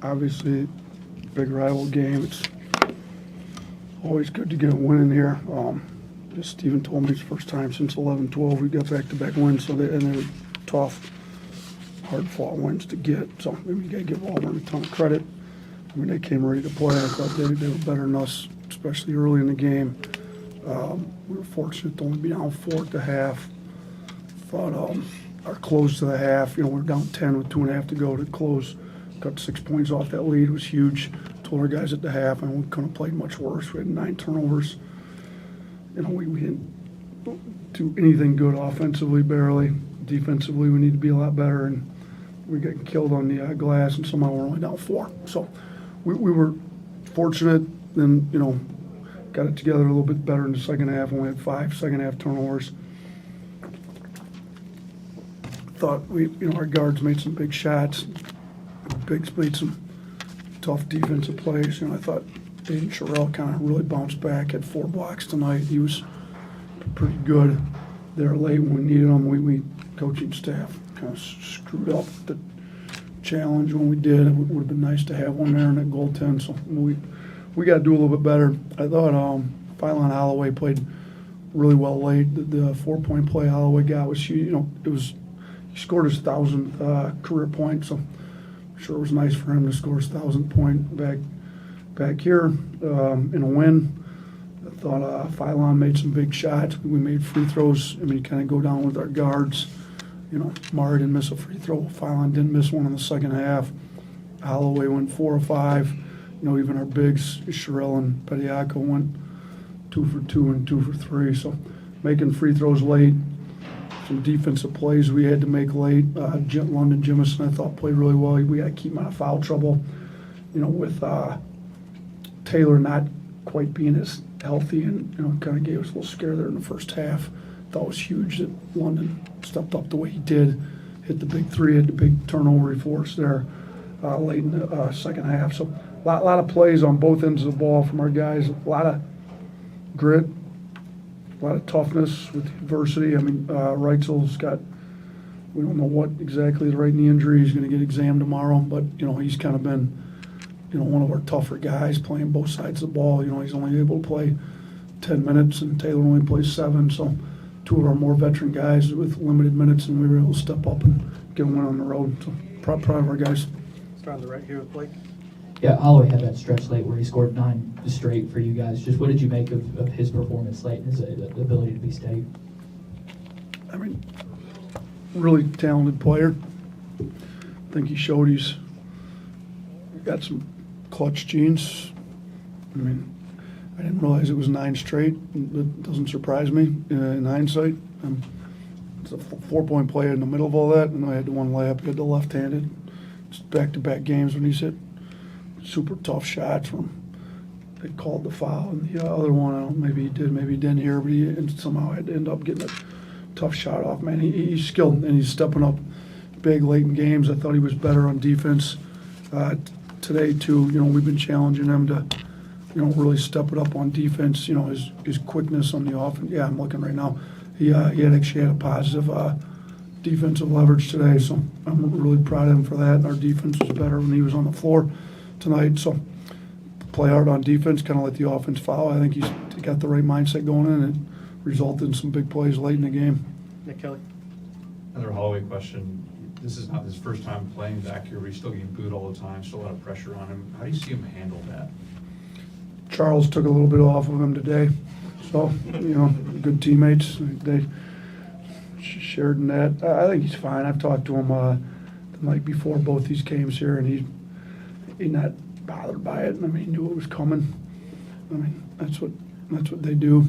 obviously, big rival game. It's always good to get a win in here. As Steven told me, it's the first time since 11-12 we got back-to-back wins, and they were tough, hard-fought wins to get. So maybe you got to give Auburn a ton of credit. I mean, they came ready to play. I thought they were better than us, especially early in the game. We were fortunate to only be down 4 at the half. Thought our close to the half, we were down 10 with 2.5 to go to close. Got 6 points off that lead. It was huge. Told our guys at the half, and we couldn't have played much worse. We had 9 turnovers. We didn't do anything good offensively, barely. Defensively, we need to be a lot better, and we got killed on the glass, and somehow we're only down 4. So we were fortunate, and, got it together a little bit better in the second half. Only had 5 second-half turnovers. Thought our guards made some big shots. Bigs made some tough defensive plays. I thought Aiden Sherrill kind of really bounced back, had 4 blocks tonight. He was pretty good there late when we needed him. We coaching staff kind of screwed up the challenge when we did. It would have been nice to have one there in that goaltend. So we got to do a little bit better. I thought Phylon Holloway played really well late. The 4-point play Holloway got was huge. He scored his 1,000th career point, so I'm sure it was nice for him to score his 1,000th point back here in a win. I thought Phylon made some big shots. We made free throws. Kind of go down with our guards. Mara didn't miss a free throw. Phylon didn't miss one in the second half. Holloway went 4 of 5. Even our bigs, Sherrill and Pediaco, went 2 for 2 and 2 for 3. So making free throws late. Some defensive plays we had to make late. London Jimison, I thought, played really well. We got to keep him out of foul trouble. With Taylor not quite being as healthy, and kind of gave us a little scare there in the first half. Thought it was huge that London stepped up the way he did, hit the big 3, had the big turnover he forced there late in the second half. So a lot of plays on both ends of the ball from our guys. A lot of grit, a lot of toughness with adversity. Reitzel's got, we don't know what exactly the right knee injury. He's going to get examined tomorrow, but he's kind of been one of our tougher guys playing both sides of the ball. He's only able to play 10 minutes, and Taylor only plays 7. So 2 of our more veteran guys with limited minutes, and we were able to step up and get a win on the road. So proud of our guys. Start on the right here with Blake. Yeah, Holloway had that stretch late where he scored 9 straight for you guys. Just what did you make of his performance late and his ability to be steady? Really talented player. I think he showed he's got some clutch genes. I didn't realize it was 9 straight. It doesn't surprise me in hindsight. It's a 4-point play in the middle of all that, and I had the one layup. He had the left-handed. Just back-to-back games when he's hit super tough shots from. They called the foul, and the other one, I don't know, maybe he did, maybe he didn't hear, but he somehow had to end up getting a tough shot off. Man, he's skilled, and he's stepping up big late in games. I thought he was better on defense today too. We've been challenging him to, really step it up on defense. His quickness on the offense. Yeah, I'm looking right now. He actually had a positive defensive leverage today, so I'm really proud of him for that. And our defense was better when he was on the floor tonight. So play hard on defense, kind of let the offense foul. I think he's got the right mindset going in, and it resulted in some big plays late in the game. Nick Kelly. Another Holloway question. This is not his first time playing back here, but he's still getting booed all the time, still a lot of pressure on him. How do you see him handle that? Charles took a little bit off of him today. So, good teammates. They shared in that. I think he's fine. I've talked to him the night before both these games here, and he's not bothered by it. He knew it was coming. That's what they do.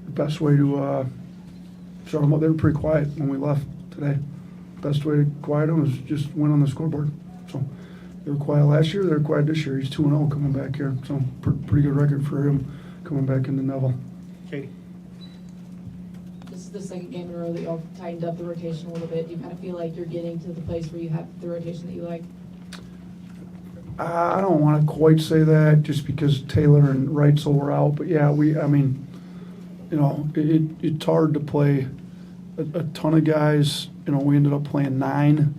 The best way to shut them up, they were pretty quiet when we left today. Best way to quiet them is just win on the scoreboard. So they were quiet last year, they're quiet this year. He's 2-0 coming back here. So pretty good record for him coming back into Neville. Katie. This is the second game in a row that y'all tightened up the rotation a little bit. Do you kind of feel like you're getting to the place where you have the rotation that you like? I don't want to quite say that just because Taylor and Reitzel were out. But, yeah, it's hard to play a ton of guys. We ended up playing 9.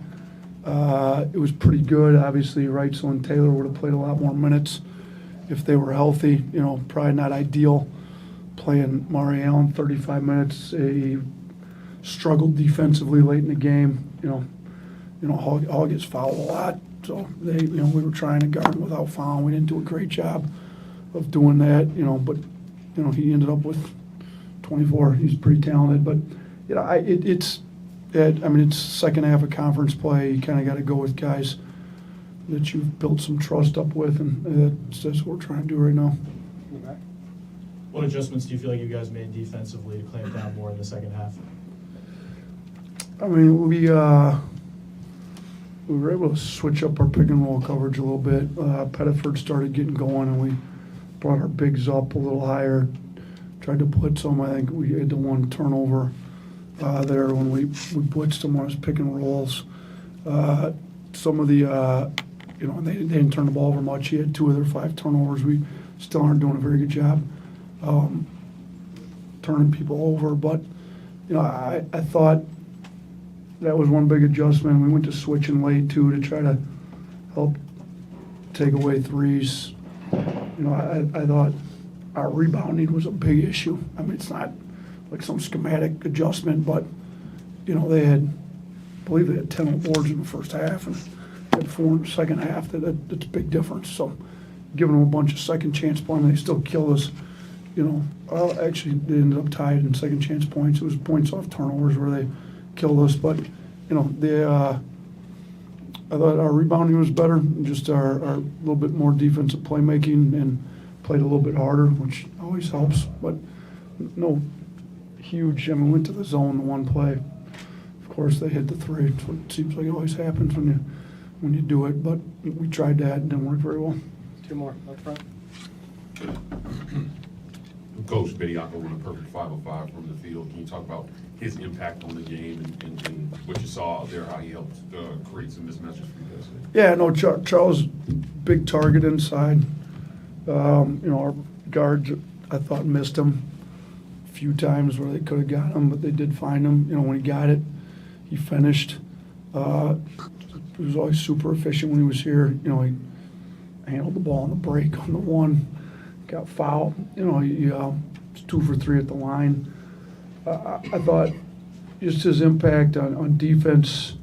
It was pretty good. Obviously, Reitzel and Taylor would have played a lot more minutes if they were healthy. You know, probably not ideal playing Mari Allen 35 minutes. He struggled defensively late in the game. Hall gets fouled a lot, so we were trying to guard him without fouling. We didn't do a great job of doing that. But he ended up with 24. He's pretty talented, but it's second half of conference play. You kind of got to go with guys that you've built some trust up with, and that's what we're trying to do right now. Okay. What adjustments do you feel like you guys made defensively to clamp down more in the second half? I mean, we were able to switch up our pick and roll coverage a little bit. Pettiford started getting going, and we brought our bigs up a little higher. Tried to blitz them. I think we had the one turnover there when we blitzed them on his pick and rolls. Some of the, they didn't turn the ball over much. He had 2 of their 5 turnovers. We still aren't doing a very good job turning people over. But, I thought that was one big adjustment. We went to switching late, too, to try to help take away threes. I thought our rebounding was a big issue. I mean, it's not like some schematic adjustment, but, I believe they had 10 boards in the first half and had 4 in the second half. That's a big difference. So giving them a bunch of second chance points, they still kill us. Actually, they ended up tied in second chance points. It was points off turnovers where they killed us, but, I thought our rebounding was better, just our little bit more defensive playmaking and played a little bit harder, which always helps, but no huge. I mean, went to the zone the one play. Of course, they hit the 3. It's what it seems like it always happens when you do it, but we tried that and didn't work very well. 2 more up front. Coach Bediako won a perfect 5-of-5 from the field. Can you talk about his impact on the game and what you saw out there, how he helped create some mismatches for you guys? Yeah, no, Charles, big target inside. Our guards, I thought, missed him a few times where they could have got him, but they did find him. When he got it, he finished. He was always super efficient when he was here. He handled the ball on the break on the one, got fouled. He was 2 for 3 at the line. I thought just his impact on defense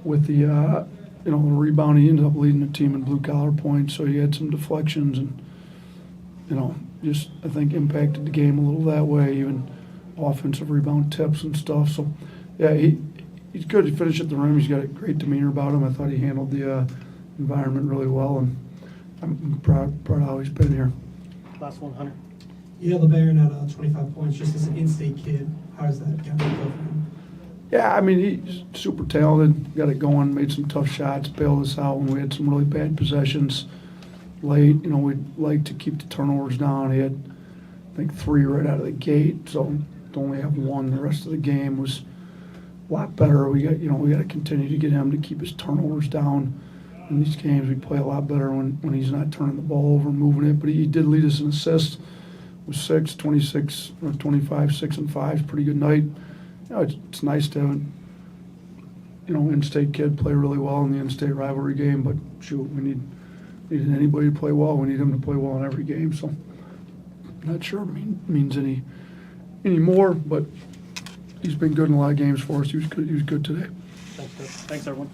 with the the rebound, he ended up leading the team in blue collar points, so he had some deflections and just I think impacted the game a little that way, even offensive rebound tips and stuff. So yeah, he's good. He finished at the rim. He's got a great demeanor about him. I thought he handled the environment really well, and I'm proud of how he's been here. Last one, Hunter. You held the Baron at 25 points just as an in-state kid. How does that kind of go for him? Yeah, I mean, he's super talented, got it going, made some tough shots, bailed us out when we had some really bad possessions late. We'd like to keep the turnovers down. He had, I think, 3 right out of the gate, so to only have 1 the rest of the game was a lot better. We got to continue to get him to keep his turnovers down. In these games, we play a lot better when he's not turning the ball over and moving it. But he did lead us in assists with 6, 26, or 25, 6 and 5. Pretty good night. It's nice to have in-state kid play really well in the in-state rivalry game. But shoot, we need anybody to play well. We need him to play well in every game. So I'm not sure it means any more, but he's been good in a lot of games for us. He was good today. Thanks, Coach. Thanks, everyone.